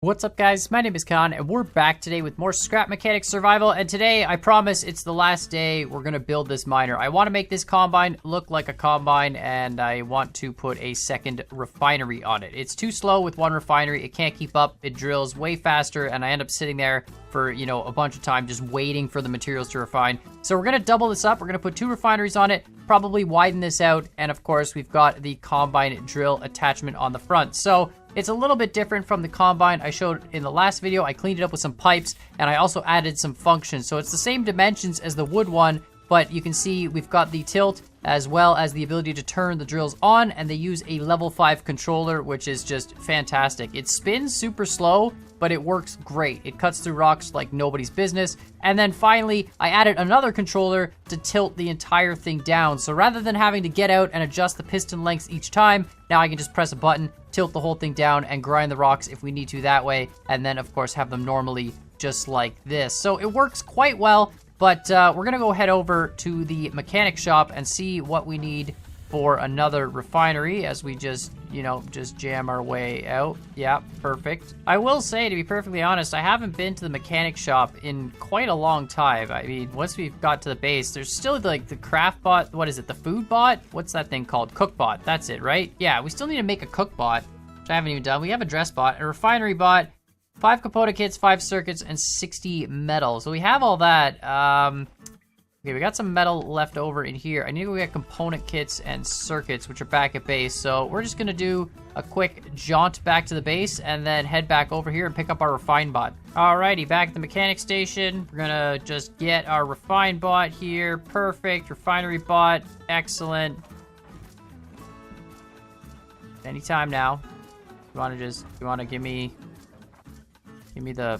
What's up, guys? My name is Khan, and we're back today with more Scrap Mechanics Survival. And today, I promise, it's the last day we're gonna build this miner. I want to make this combine look like a combine, and I want to put a second refinery on it. It's too slow with one refinery. It can't keep up. It drills way faster, and I end up sitting there for, a bunch of time just waiting for the materials to refine. So we're gonna double this up. We're gonna put 2 refineries on it, probably widen this out, and of course, we've got the combine drill attachment on the front. So it's a little bit different from the combine I showed in the last video. I cleaned it up with some pipes, and I also added some functions. So it's the same dimensions as the wood one, but you can see we've got the tilt as well as the ability to turn the drills on, and they use a level 5 controller, which is just fantastic. It spins super slow, but it works great. It cuts through rocks like nobody's business. And then finally, I added another controller to tilt the entire thing down. So rather than having to get out and adjust the piston lengths each time, now I can just press a button, tilt the whole thing down, and grind the rocks if we need to that way. And then, of course, have them normally just like this. So it works quite well, but we're gonna go head over to the mechanic shop and see what we need for another refinery as we just jam our way out. Yeah, perfect. I will say, to be perfectly honest, I haven't been to the mechanic shop in quite a long time. I mean, once we've got to the base, there's still like the craft bot. What is it? The food bot? What's that thing called? Cook bot. That's it, right? Yeah, we still need to make a cook bot, which I haven't even done. We have a dress bot, a refinery bot, 5 component kits, 5 circuits, and 60 metal. So we have all that. Okay, we got some metal left over in here. I need to go get component kits and circuits, which are back at base. So we're just gonna do a quick jaunt back to the base and then head back over here and pick up our refine bot. Alrighty, back at the mechanic station. We're gonna just get our refine bot here. Perfect, refinery bot, excellent. Anytime now. You wanna give me the,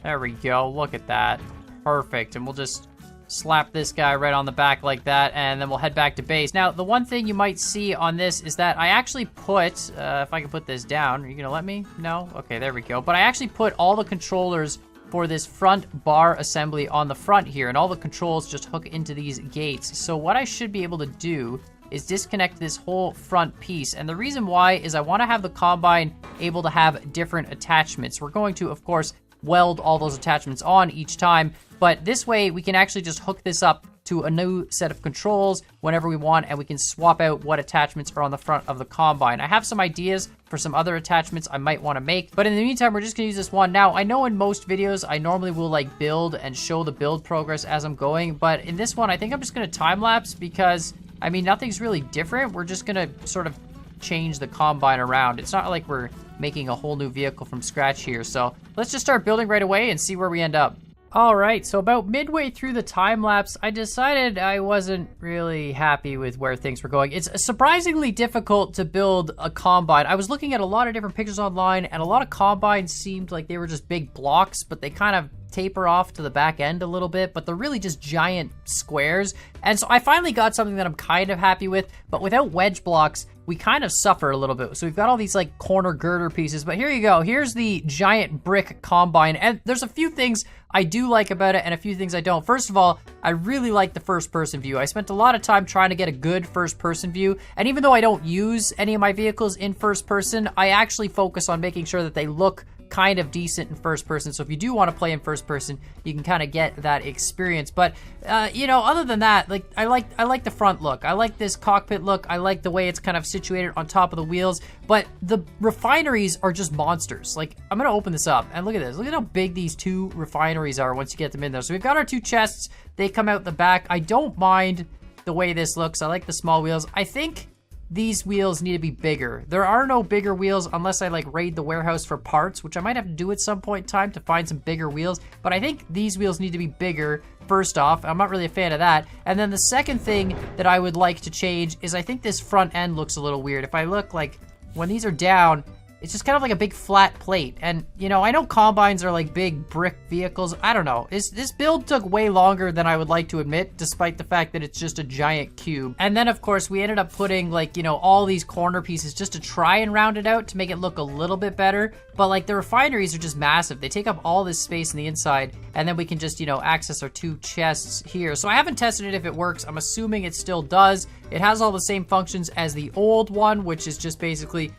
there we go, look at that. Perfect, and we'll just slap this guy right on the back like that, and then we'll head back to base. Now, the one thing you might see on this is that I actually put, if I can put this down, are you gonna let me? No? Okay, there we go. But I actually put all the controllers for this front bar assembly on the front here, and all the controls just hook into these gates. So what I should be able to do is disconnect this whole front piece. And the reason why is I wanna have the combine able to have different attachments. We're going to, of course, weld all those attachments on each time, but this way we can actually just hook this up to a new set of controls whenever we want, and we can swap out what attachments are on the front of the combine. I have some ideas for some other attachments I might want to make, but in the meantime, we're just gonna use this one. Now, I know in most videos, I normally will like build and show the build progress as I'm going, but in this one, I think I'm just gonna time lapse because, I mean, nothing's really different. We're just gonna sort of change the combine around. It's not like we're making a whole new vehicle from scratch here. So let's just start building right away and see where we end up. All right, so about midway through the time lapse, I decided I wasn't really happy with where things were going. It's surprisingly difficult to build a combine. I was looking at a lot of different pictures online, and a lot of combines seemed like they were just big blocks, but they kind of taper off to the back end a little bit, but they're really just giant squares. And so I finally got something that I'm kind of happy with, but without wedge blocks, we kind of suffer a little bit. So we've got all these like corner girder pieces, but here you go. Here's the giant brick combine. And there's a few things I do like about it and a few things I don't. First of all, I really like the first person view. I spent a lot of time trying to get a good first person view. And even though I don't use any of my vehicles in first person, I actually focus on making sure that they look kind of decent in first person. So if you do want to play in first person, you can kind of get that experience. But other than that, like I like the front look. I like this cockpit look. I like the way it's kind of situated on top of the wheels. But the refineries are just monsters. Like, I'm gonna open this up and look at this. Look at how big these 2 refineries are once you get them in there. So we've got our 2 chests. They come out the back. I don't mind the way this looks. I like the small wheels. I think these wheels need to be bigger. There are no bigger wheels unless I like raid the warehouse for parts, which I might have to do at some point in time to find some bigger wheels. But I think these wheels need to be bigger, first off. I'm not really a fan of that. And then the second thing that I would like to change is I think this front end looks a little weird. If I look like, when these are down, it's just kind of like a big flat plate. And, I know combines are like big brick vehicles. I don't know. This build took way longer than I would like to admit, despite the fact that it's just a giant cube. And then, of course, we ended up putting like, all these corner pieces just to try and round it out to make it look a little bit better. But like the refineries are just massive. They take up all this space on the inside, and then we can just, access our 2 chests here. So I haven't tested it if it works. I'm assuming it still does. It has all the same functions as the old one, which is just basically,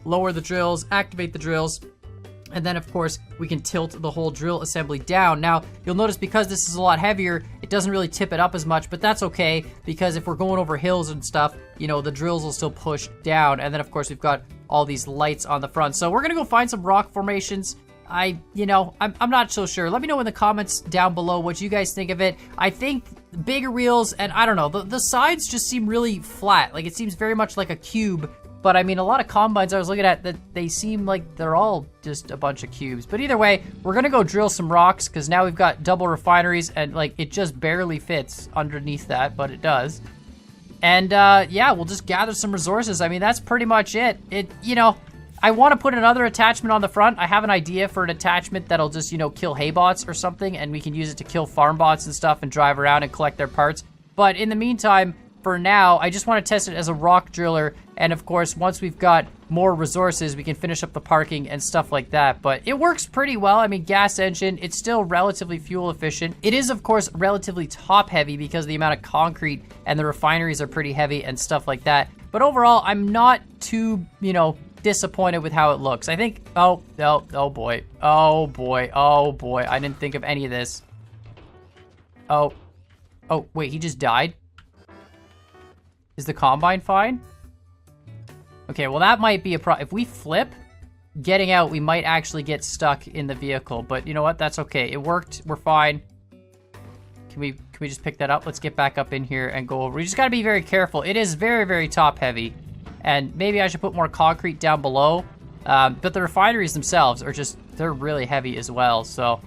lower the drills, activate the drills, And then, of course, we can tilt the whole drill assembly down. Now, you'll notice because this is a lot heavier, it doesn't really tip it up as much, but that's okay, because if we're going over hills and stuff, you know, the drills will still push down. And then, of course, we've got all these lights on the front. So we're going to go find some rock formations. I'm not so sure. Let me know in the comments down below what you guys think of it. I think bigger wheels, and I don't know, the sides just seem really flat. Like, it seems very much like a cube. But I mean, a lot of combines I was looking at, that they seem like they're all just a bunch of cubes. But either way, we're gonna go drill some rocks, because now we've got double refineries, and like, it just barely fits underneath that, but it does. And yeah, we'll just gather some resources. I mean, that's pretty much it. I want to put another attachment on the front. I have an idea for an attachment that'll just, kill hay bots or something, and we can use it to kill farm bots and stuff and drive around and collect their parts. But in the meantime, for now, I just want to test it as a rock driller, and of course, once we've got more resources, we can finish up the parking and stuff like that. But it works pretty well. I mean, gas engine, it's still relatively fuel efficient. It is, of course, relatively top heavy because of the amount of concrete, and the refineries are pretty heavy and stuff like that. But overall, I'm not too, disappointed with how it looks. I think, oh boy, I didn't think of any of this. Oh, wait, he just died? Is the combine fine? Okay, well, that might be a problem. If we flip, getting out, we might actually get stuck in the vehicle. But you know what? That's okay. It worked. We're fine. Can we just pick that up? Let's get back up in here and go over. We just got to be very careful. It is very, very top heavy. And maybe I should put more concrete down below. But the refineries themselves are they're really heavy as well. So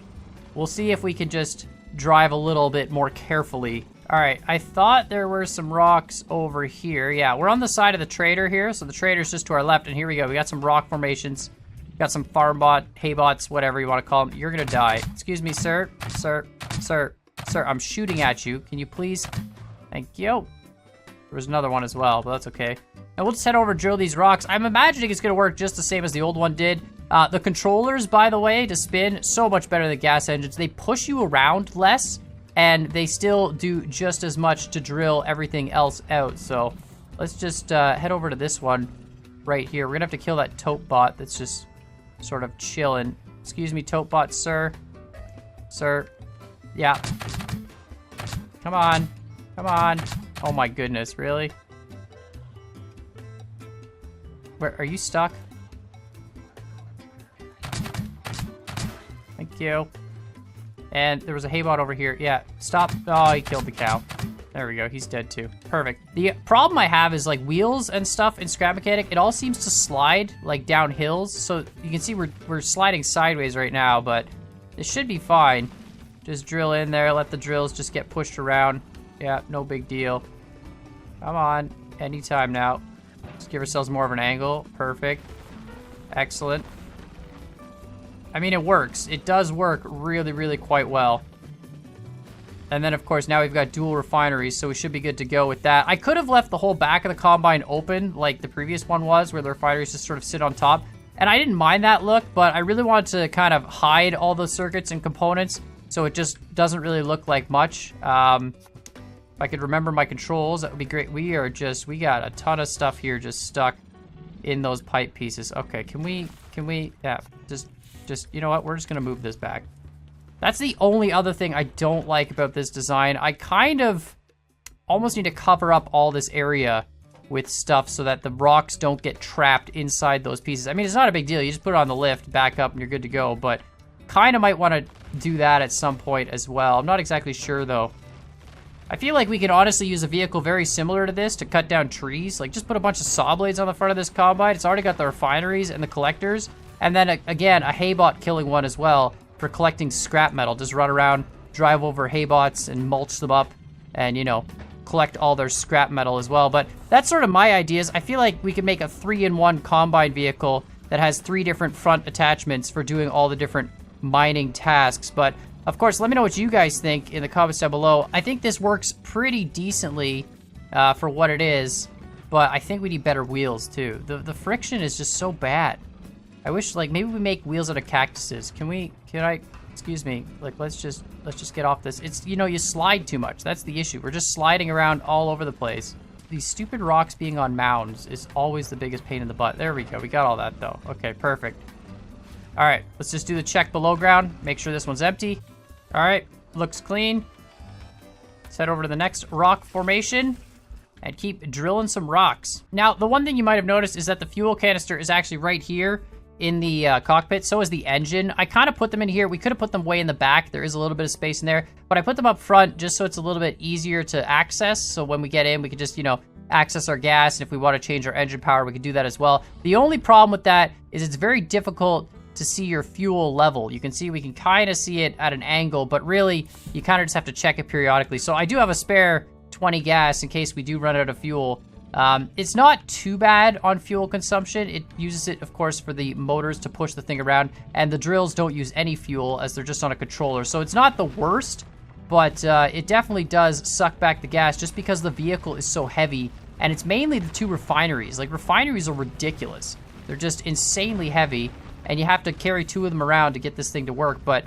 we'll see if we can just drive a little bit more carefully. All right, I thought there were some rocks over here. Yeah, we're on the side of the trader here, so the trader's just to our left, and here we go. We got some rock formations. Got some farm bot, hay bots, whatever you want to call them. You're gonna die. Excuse me, sir. Sir, I'm shooting at you. Can you please? Thank you. There was another one as well, but that's okay. And we'll just head over and drill these rocks. I'm imagining it's gonna work just the same as the old one did. The controllers, by the way, to spin, so much better than gas engines. They push you around less, and they still do just as much to drill everything else out. So let's just head over to this one right here. We're gonna have to kill that tote bot that's just sort of chilling. Excuse me, tote bot, sir. Sir. Yeah. Come on. Come on. Oh my goodness, really? Where are you stuck? Thank you. And there was a hay bot over here. Yeah, stop. Oh, he killed the cow. There we go. He's dead too. Perfect. The problem I have is like wheels and stuff in Scrap Mechanic. It all seems to slide like down hills. So you can see we're sliding sideways right now, but it should be fine. Just drill in there. Let the drills just get pushed around. Yeah, no big deal. Come on. Anytime now. Let's give ourselves more of an angle. Perfect. Excellent. I mean, it works. It does work really, really quite well. And then, of course, now we've got dual refineries, so we should be good to go with that. I could have left the whole back of the combine open like the previous one was, where the refineries just sort of sit on top. And I didn't mind that look, but I really wanted to kind of hide all the circuits and components, so it just doesn't really look like much. If I could remember my controls, that would be great. We got a ton of stuff here just stuck in those pipe pieces. Okay, can we, yeah, just, you know what? We're just gonna move this back. That's the only other thing I don't like about this design. I kind of almost need to cover up all this area with stuff so that the rocks don't get trapped inside those pieces. I mean, it's not a big deal. You just put it on the lift, back up, and you're good to go. But kind of might want to do that at some point as well. I'm not exactly sure, though. I feel like we could honestly use a vehicle very similar to this to cut down trees. Like, just put a bunch of saw blades on the front of this combine. It's already got the refineries and the collectors. And then, again, a hay bot killing one as well for collecting scrap metal. Just run around, drive over hay bots and mulch them up and, you know, collect all their scrap metal as well. But that's sort of my ideas. I feel like we could make a 3-in-1 combine vehicle that has 3 different front attachments for doing all the different mining tasks. But, of course, let me know what you guys think in the comments down below. I think this works pretty decently for what it is, but I think we need better wheels, too. The friction is just so bad. I wish, like, maybe we make wheels out of cactuses. Can I, excuse me, like, let's just get off this. It's, you know, you slide too much. That's the issue. We're just sliding around all over the place. These stupid rocks being on mounds is always the biggest pain in the butt. There we go. We got all that, though. Okay, perfect. All right, let's just do the check below ground. Make sure this one's empty. All right, looks clean. Let's head over to the next rock formation and keep drilling some rocks. Now, the one thing you might have noticed is that the fuel canister is actually right here in the cockpit. So is the engine. I kind of put them in here. We could have put them way in the back. There is a little bit of space in there, but I put them up front just so it's a little bit easier to access. So when we get in, we can just, you know, access our gas. And if we want to change our engine power, we can do that as well. The only problem with that is it's very difficult to see your fuel level. You can see, we can kind of see it at an angle, but really you kind of just have to check it periodically. So I do have a spare 20 gas in case we do run out of fuel. It's not too bad on fuel consumption. It uses it, of course, for the motors to push the thing around, and the drills don't use any fuel as they're just on a controller. So it's not the worst, but it definitely does suck back the gas just because the vehicle is so heavy, and it's mainly the two refineries. Like, refineries are ridiculous. They're just insanely heavy, and you have to carry two of them around to get this thing to work, but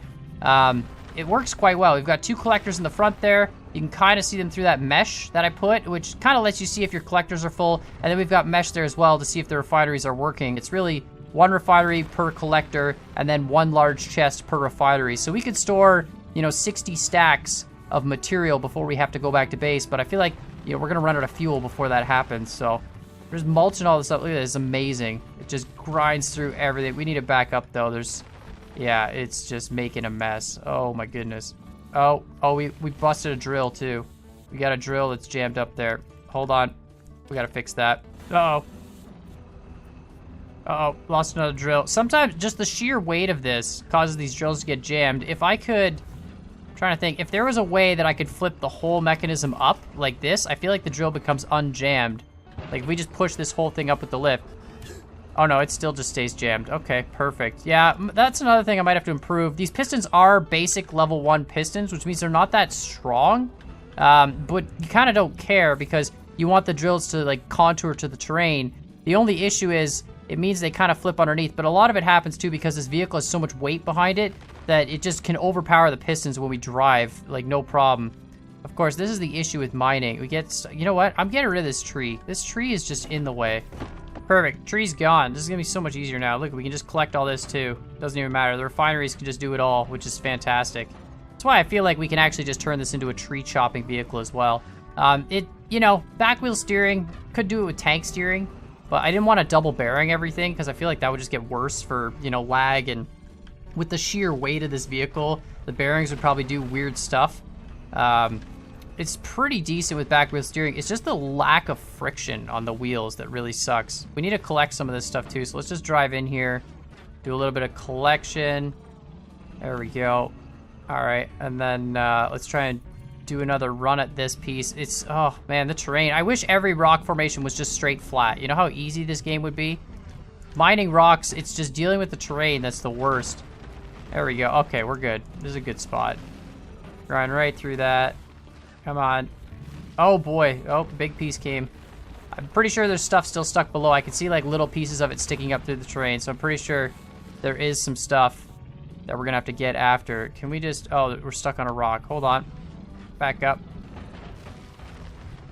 it works quite well. We've got two collectors in the front there. You can kind of see them through that mesh that I put, which kind of lets you see if your collectors are full. And then we've got mesh there as well to see if the refineries are working. It's really one refinery per collector and then one large chest per refinery. So we could store, you know, 60 stacks of material before we have to go back to base. But I feel like, you know, we're going to run out of fuel before that happens. So there's mulch and all this stuff. Look at this. It's amazing. It just grinds through everything. We need to back up, though. Yeah, it's just making a mess. Oh, my goodness. Oh, we busted a drill, too. We got a drill that's jammed up there. Hold on. We got to fix that. Uh-oh. Uh-oh, lost another drill. Sometimes just the sheer weight of this causes these drills to get jammed. If I could... I'm trying to think. If there was a way that I could flip the whole mechanism up like this, I feel like the drill becomes unjammed. Like, if we just push this whole thing up with the lift. Oh, no, it still just stays jammed. Okay, perfect. Yeah, that's another thing I might have to improve. These pistons are basic level 1 pistons, which means they're not that strong. But you kind of don't care because you want the drills to, like, contour to the terrain. The only issue is it means they kind of flip underneath. But a lot of it happens, too, because this vehicle has so much weight behind it that it just can overpower the pistons when we drive, like, no problem. Of course, this is the issue with mining. You know what? I'm getting rid of this tree. This tree is just in the way. Perfect. Tree's gone. This is going to be so much easier now. Look, we can just collect all this, too. Doesn't even matter. The refineries can just do it all, which is fantastic. That's why I feel like we can actually just turn this into a tree chopping vehicle as well. You know, back wheel steering, could do it with tank steering, but I didn't want to double bearing everything because I feel like that would just get worse for, you know, lag, and with the sheer weight of this vehicle, the bearings would probably do weird stuff. It's pretty decent with back wheel steering. It's just the lack of friction on the wheels that really sucks. We need to collect some of this stuff too, so let's just drive in here, do a little bit of collection. There we go. All right, and then let's try and do another run at this piece. It's, oh man, the terrain. I wish every rock formation was just straight flat. You know how easy this game would be? Mining rocks, it's just dealing with the terrain that's the worst. There we go. Okay, we're good. This is a good spot. Grind right through that. Come on. Oh boy. Oh, big piece came. I'm pretty sure there's stuff still stuck below. I can see like little pieces of it sticking up through the terrain, so I'm pretty sure there is some stuff that we're gonna have to get after. Can we just... Oh, we're stuck on a rock. Hold on. Back up.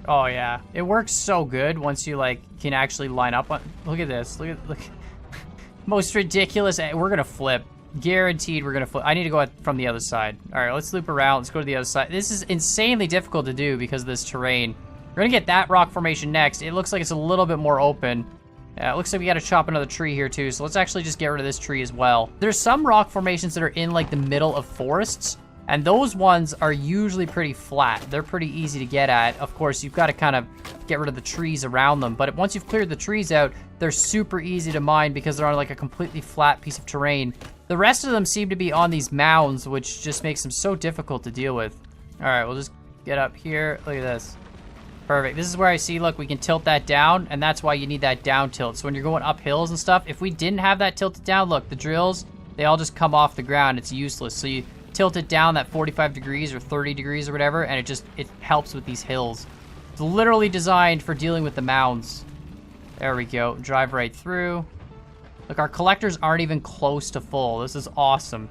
Oh yeah. It works so good once you like can actually line up on... Look at this. Look. Most ridiculous... We're gonna flip. Guaranteed we're gonna flip. I need to go from the other side. All right, let's loop around. Let's go to the other side. This is insanely difficult to do because of this terrain. We're gonna get that rock formation next. It looks like it's a little bit more open. It looks like we gotta chop another tree here too, so let's actually just get rid of this tree as well. There's some rock formations that are in like the middle of forests, and those ones are usually pretty flat. They're pretty easy to get at. Of course, you've got to kind of get rid of the trees around them, but once you've cleared the trees out, they're super easy to mine because they're on like a completely flat piece of terrain. The rest of them seem to be on these mounds, which just makes them so difficult to deal with. All right, we'll just get up here. Look at this. Perfect. This is where I see, look, we can tilt that down, and that's why you need that down tilt. So when you're going up hills and stuff, if we didn't have that tilted down, look, the drills, they all just come off the ground. It's useless. So you tilt it down that 45 degrees or 30 degrees or whatever, and it helps with these hills. It's literally designed for dealing with the mounds. There we go. Drive right through. Look, our collectors aren't even close to full. This is awesome.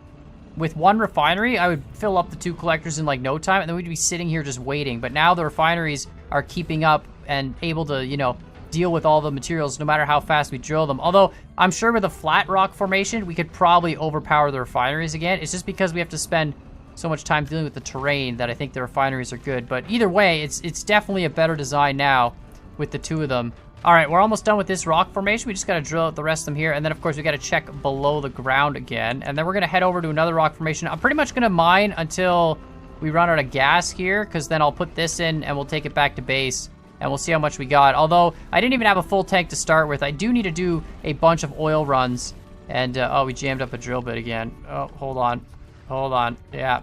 With one refinery, I would fill up the two collectors in like no time, and then we'd be sitting here just waiting. But now the refineries are keeping up and able to, you know, deal with all the materials no matter how fast we drill them. Although, I'm sure with a flat rock formation, we could probably overpower the refineries again. It's just because we have to spend so much time dealing with the terrain that I think the refineries are good. But either way, it's definitely a better design now with the two of them. All right, we're almost done with this rock formation. We just got to drill out the rest of them here. And then, of course, we got to check below the ground again. And then we're going to head over to another rock formation. I'm pretty much going to mine until we run out of gas here, because then I'll put this in and we'll take it back to base. And we'll see how much we got. Although, I didn't even have a full tank to start with. I do need to do a bunch of oil runs. And, oh, we jammed up a drill bit again. Oh, hold on. Hold on. Yeah.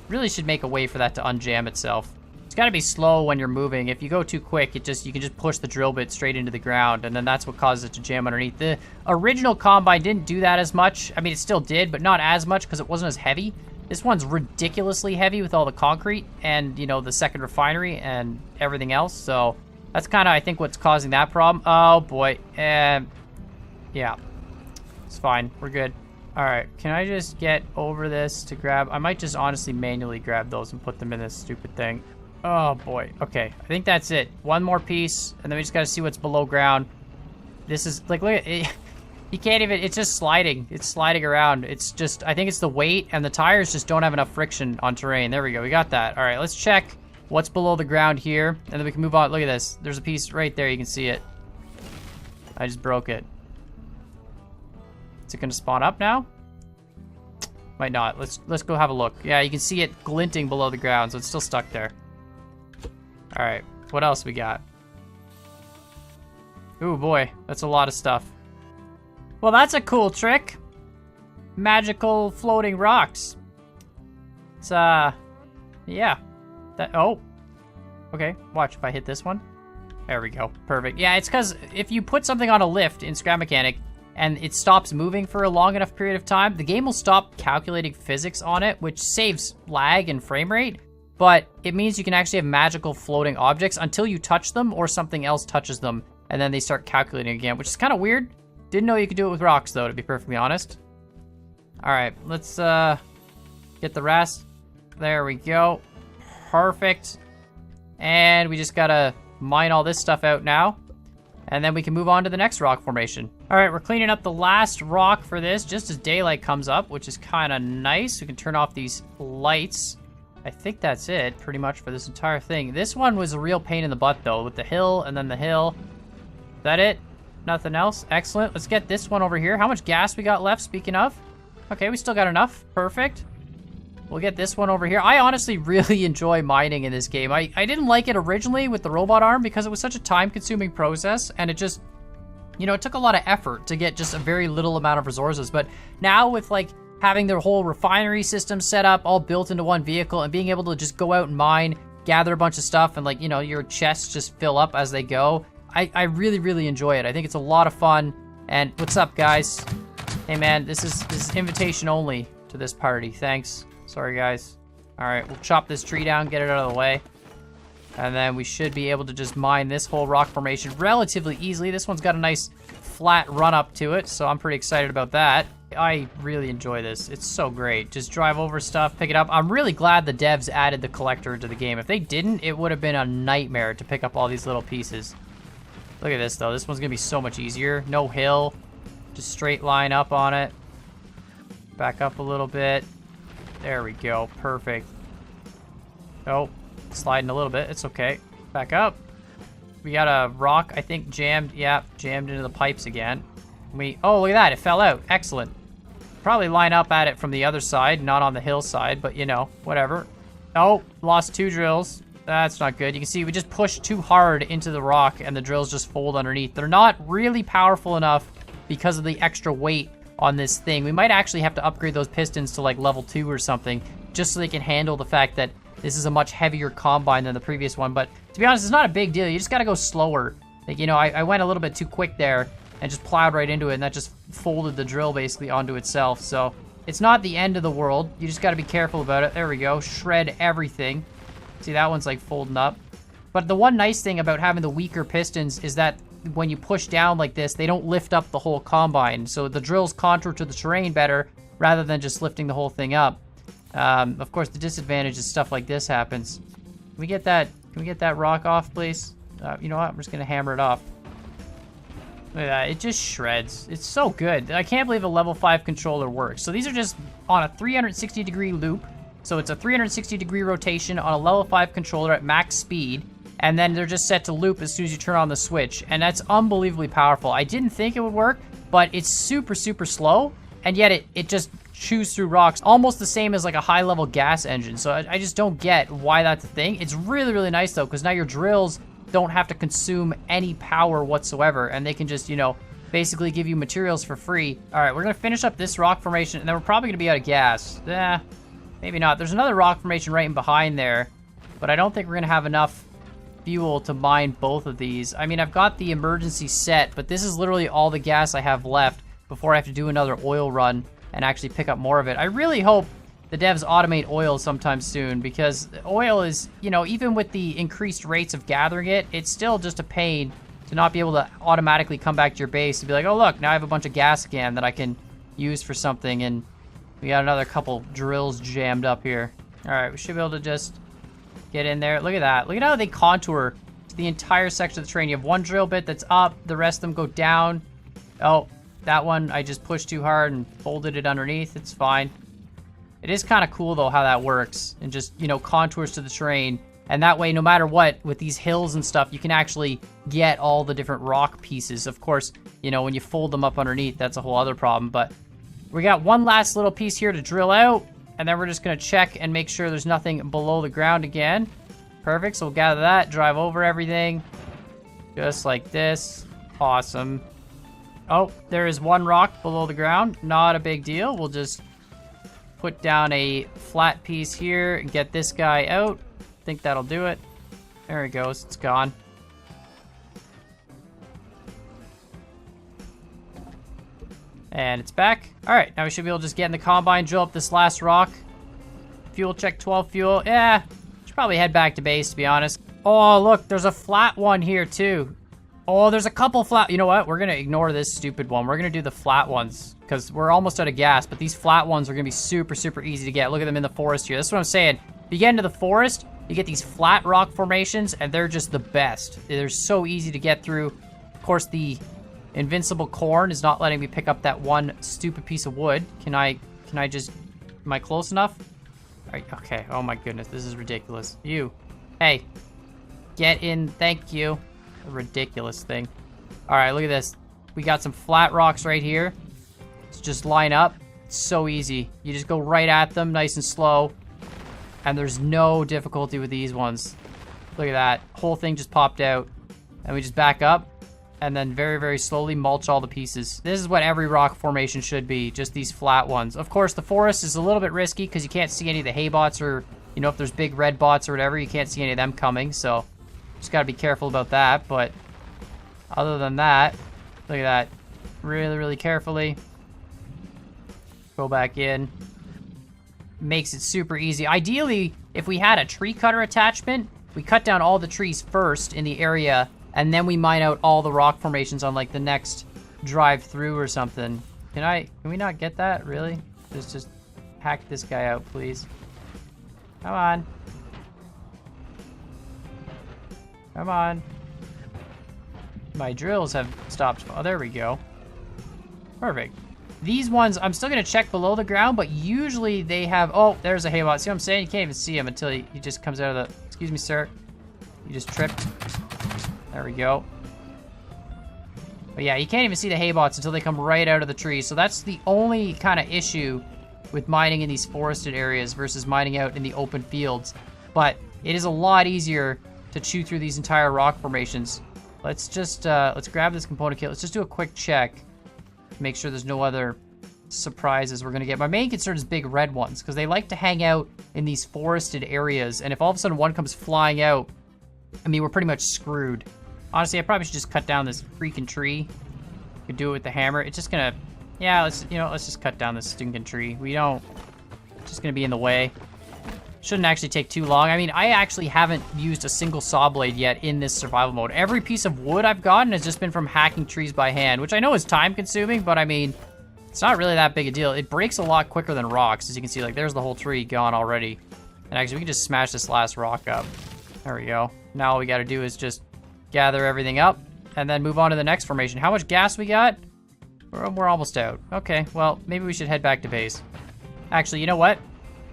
Really should make a way for that to unjam itself. It's got to be slow when you're moving. If you go too quick, you can just push the drill bit straight into the ground, and then that's what causes it to jam underneath. The original Combine didn't do that as much. I mean, it still did, but not as much because it wasn't as heavy. This one's ridiculously heavy with all the concrete and, you know, the second refinery and everything else. So that's kind of, I think, what's causing that problem. Oh, boy. Yeah. It's fine. We're good. All right. Can I just get over this to grab? I might just honestly manually grab those and put them in this stupid thing. Oh, boy. Okay. I think that's it. One more piece, and then we just got to see what's below ground. This is, like, look at it. You can't even, it's just sliding. It's sliding around. It's just, I think it's the weight, and the tires just don't have enough friction on terrain. There we go. We got that. All right, let's check what's below the ground here, and then we can move on. Look at this. There's a piece right there. You can see it. I just broke it. Is it going to spawn up now? Might not. Let's go have a look. Yeah, you can see it glinting below the ground, so it's still stuck there. All right, what else we got? Ooh, boy, that's a lot of stuff. Well, that's a cool trick. Magical floating rocks. It's, yeah. Oh. Okay, watch if I hit this one. There we go, perfect. Yeah, it's because if you put something on a lift in Scrap Mechanic and it stops moving for a long enough period of time, the game will stop calculating physics on it, which saves lag and frame rate. But it means you can actually have magical floating objects until you touch them or something else touches them, and then they start calculating again, which is kind of weird. Didn't know you could do it with rocks, though, to be perfectly honest. All right, let's get the rest. There we go. Perfect. And we just gotta mine all this stuff out now, and then we can move on to the next rock formation. All right, we're cleaning up the last rock for this just as daylight comes up, which is kind of nice. We can turn off these lights. I think that's it, pretty much, for this entire thing. This one was a real pain in the butt, though, with the hill and then the hill. Is that it? Nothing else? Excellent. Let's get this one over here. How much gas we got left, speaking of? Okay, we still got enough. Perfect. We'll get this one over here. I honestly really enjoy mining in this game. I didn't like it originally with the robot arm because it was such a time-consuming process, and it just, you know, it took a lot of effort to get just a very little amount of resources. But now with, like, having their whole refinery system set up, all built into one vehicle, and being able to just go out and mine, gather a bunch of stuff, and, like, you know, your chests just fill up as they go. I really, really enjoy it. I think it's a lot of fun. And what's up, guys? Hey, man, this is invitation only to this party. Thanks. Sorry, guys. All right, we'll chop this tree down, get it out of the way. And then we should be able to just mine this whole rock formation relatively easily. This one's got a nice flat run up to it, so I'm pretty excited about that. I really enjoy this. It's so great. Just drive over stuff, pick it up. I'm really glad the devs added the collector to the game. If they didn't, it would have been a nightmare to pick up all these little pieces. Look at this, though. This one's going to be so much easier. No hill. Just straight line up on it. Back up a little bit. There we go. Perfect. Oh, sliding a little bit. It's okay. Back up. We got a rock, I think, jammed. Yeah, jammed into the pipes again. Oh, look at that. It fell out. Excellent. Probably line up at it from the other side, not on the hillside, but, you know, whatever. Oh, lost 2 drills. That's not good. You can see we just pushed too hard into the rock and the drills just fold underneath. They're not really powerful enough because of the extra weight on this thing. We might actually have to upgrade those pistons to like level 2 or something just so they can handle the fact that this is a much heavier combine than the previous one. But to be honest, it's not a big deal. You just got to go slower. Like, you know, I went a little bit too quick there and just plowed right into it, and that just folded the drill basically onto itself. So it's not the end of the world. You just got to be careful about it. There we go. Shred everything. See, that one's like folding up. But the one nice thing about having the weaker pistons is that when you push down like this, they don't lift up the whole combine. So the drills contour to the terrain better rather than just lifting the whole thing up. Of course, the disadvantage is stuff like this happens. Can we get that rock off, please? You know what? I'm just going to hammer it off. Look at that, it just shreds. It's so good. I can't believe a level 5 controller works. So these are just on a 360-degree loop. So it's a 360-degree rotation on a level 5 controller at max speed. And then they're just set to loop as soon as you turn on the switch. And that's unbelievably powerful. I didn't think it would work, but it's super, super slow. And yet it just chews through rocks, almost the same as like a high-level gas engine. So I just don't get why that's a thing. It's really, really nice, though, because now your drills don't have to consume any power whatsoever, and they can just, you know, basically give you materials for free. All right, we're gonna finish up this rock formation, and then we're probably gonna be out of gas. Maybe not. There's another rock formation right in behind there, but I don't think we're gonna have enough fuel to mine both of these. I mean, I've got the emergency set, but this is literally all the gas I have left before I have to do another oil run and actually pick up more of it. I really hope the devs automate oil sometime soon, because oil is, you know, even with the increased rates of gathering it, it's still just a pain to not be able to automatically come back to your base and be like, oh look, now I have a bunch of gas again that I can use for something, and we got another couple drills jammed up here. All right, we should be able to just get in there. Look at that. Look at how they contour to the entire section of the train. You have one drill bit that's up, the rest of them go down. Oh, that one I just pushed too hard and folded it underneath. It's fine. It is kind of cool, though, how that works, and just, you know, contours to the terrain. And that way, no matter what, with these hills and stuff, you can actually get all the different rock pieces. Of course, you know, when you fold them up underneath, that's a whole other problem. But we got one last little piece here to drill out, and then we're just going to check and make sure there's nothing below the ground again. Perfect, so we'll gather that, drive over everything, just like this. Awesome. Oh, there is one rock below the ground. Not a big deal. We'll just put down a flat piece here and get this guy out. I think that'll do it. There he goes. It's gone. And it's back. All right, now we should be able to just get in the combine, drill up this last rock. Fuel check 12 fuel. Yeah, should probably head back to base, to be honest. Oh, look, there's a flat one here too. Oh, there's a couple flat. You know what? We're going to ignore this stupid one. We're going to do the flat ones because we're almost out of gas, but these flat ones are going to be super, super easy to get. Look at them in the forest here. That's what I'm saying. If you get into the forest, you get these flat rock formations, and they're just the best. They're so easy to get through. Of course, the invincible corn is not letting me pick up that one stupid piece of wood. Can I just, am I close enough? All right, okay, oh my goodness, this is ridiculous. You, hey, get in, thank you. A ridiculous thing. All right, look at this. We got some flat rocks right here. Let's just line up. It's so easy. You just go right at them, nice and slow. And there's no difficulty with these ones. Look at that. Whole thing just popped out. And we just back up. And then very, very slowly mulch all the pieces. This is what every rock formation should be. Just these flat ones. Of course, the forest is a little bit risky because you can't see any of the hay bots, or, you know, if there's big red bots or whatever, you can't see any of them coming. So just got to be careful about that. But other than that, look at that. Really, really carefully. Go back in. Makes it super easy. Ideally, if we had a tree cutter attachment, we cut down all the trees first in the area, and then we mine out all the rock formations on like the next drive through or something. Can we not get that, really? Just hack this guy out, please. Come on. Come on. My drills have stopped. Oh, there we go. Perfect. These ones, I'm still going to check below the ground, but usually they have... Oh, there's a haybot. See what I'm saying? You can't even see him until he just comes out of the... Excuse me, sir. You just tripped. There we go. But yeah, you can't even see the haybots until they come right out of the tree. So that's the only kind of issue with mining in these forested areas versus mining out in the open fields. But it is a lot easier to chew through these entire rock formations. Let's just... let's grab this component kit. Let's just do a quick check. Make sure there's no other surprises we're gonna get. My main concern is big red ones, because they like to hang out in these forested areas, and if all of a sudden one comes flying out, I mean, we're pretty much screwed. Honestly, I probably should just cut down this freaking tree. Could do it with the hammer. It's just gonna, yeah, let's just cut down this stinking tree. It's just gonna be in the way. Shouldn't actually take too long. I mean, I actually haven't used a single saw blade yet in this survival mode. Every piece of wood I've gotten has just been from hacking trees by hand, which I know is time consuming, but I mean, it's not really that big a deal. It breaks a lot quicker than rocks. As you can see, like, there's the whole tree gone already. And actually, we can just smash this last rock up. There we go. Now all we gotta do is just gather everything up and then move on to the next formation. How much gas we got? We're almost out. Okay, well, maybe we should head back to base. Actually, you know what?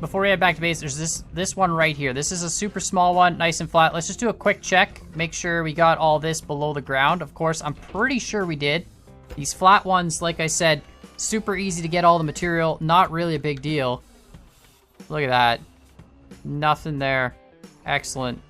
Before we head back to base, there's this one right here. This is a super small one, nice and flat. Let's just do a quick check. Make sure we got all this below the ground. Of course, I'm pretty sure we did. These flat ones, like I said, super easy to get all the material. Not really a big deal. Look at that. Nothing there. Excellent.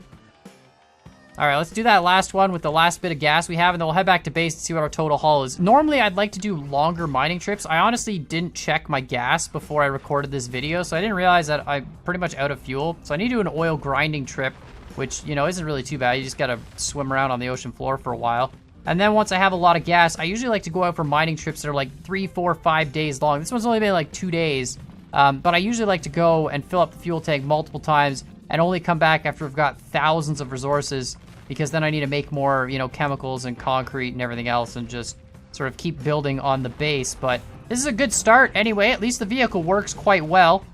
All right, let's do that last one with the last bit of gas we have, and then we'll head back to base and see what our total haul is. Normally, I'd like to do longer mining trips. I honestly didn't check my gas before I recorded this video, so I didn't realize that I'm pretty much out of fuel. So I need to do an oil grinding trip, which, you know, isn't really too bad. You just gotta swim around on the ocean floor for a while. And then once I have a lot of gas, I usually like to go out for mining trips that are like 3, 4, 5 days long. This one's only been like 2 days, but I usually like to go and fill up the fuel tank multiple times and only come back after I've got thousands of resources, because then I need to make more, you know, chemicals and concrete and everything else and just sort of keep building on the base. But this is a good start anyway. At least the vehicle works quite well.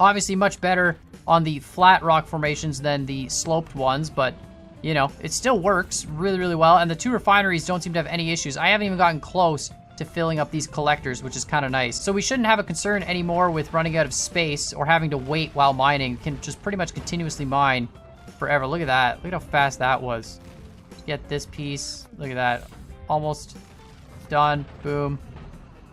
Obviously much better on the flat rock formations than the sloped ones, but, you know, it still works really, really well. And the 2 refineries don't seem to have any issues. I haven't even gotten close to filling up these collectors, which is kind of nice. So we shouldn't have a concern anymore with running out of space or having to wait while mining. We can just pretty much continuously mine forever. Look at that. Look at how fast that was. Get this piece. Look at that. Almost done. Boom.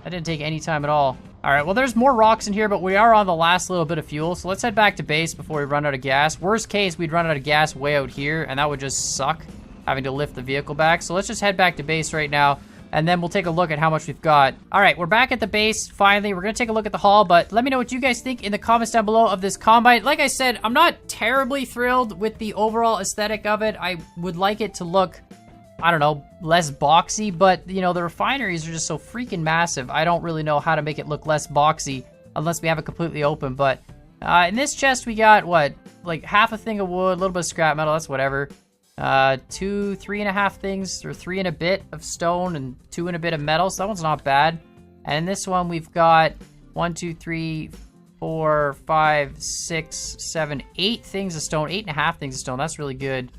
That didn't take any time at all. All right, well, there's more rocks in here, but we are on the last little bit of fuel, so let's head back to base before we run out of gas. Worst case, we'd run out of gas way out here, and that would just suck, having to lift the vehicle back. So let's just head back to base right now, and then we'll take a look at how much we've got. All right, we're back at the base, finally. We're going to take a look at the haul, but let me know what you guys think in the comments down below of this combine. Like I said, I'm not terribly thrilled with the overall aesthetic of it. I would like it to look, I don't know, less boxy, but, you know, the refineries are just so freaking massive. I don't really know how to make it look less boxy unless we have it completely open. But in this chest, we got, what, like half a thing of wood, a little bit of scrap metal, that's whatever. 2, 3.5 things, or 3 and a bit of stone and 2 and a bit of metal, so that one's not bad. And in this one, we've got 1, 2, 3, 4, 5, 6, 7, 8 things of stone, 8.5 things of stone, that's really good.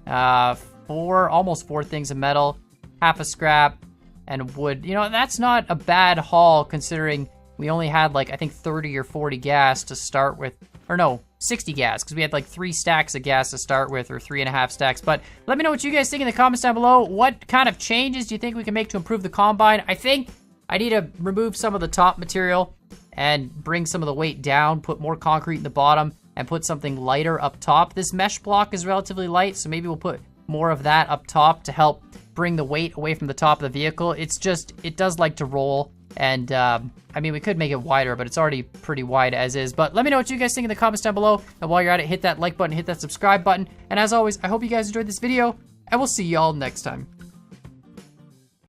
4, almost 4 things of metal, half a scrap, and wood. You know, that's not a bad haul considering we only had like, I think 30 or 40 gas to start with, or no, 60 gas, because we had like 3 stacks of gas to start with, or 3.5 stacks. But let me know what you guys think in the comments down below. What kind of changes do you think we can make to improve the combine? I think I need to remove some of the top material and bring some of the weight down, put more concrete in the bottom, and put something lighter up top. This mesh block is relatively light, so maybe we'll put more of that up top to help bring the weight away from the top of the vehicle. It's just, it does like to roll, and I mean, we could make it wider, but it's already pretty wide as is. But let me know what you guys think in the comments down below, and while you're at it, hit that like button, hit that subscribe button, and as always, I hope you guys enjoyed this video, and we'll see y'all next time.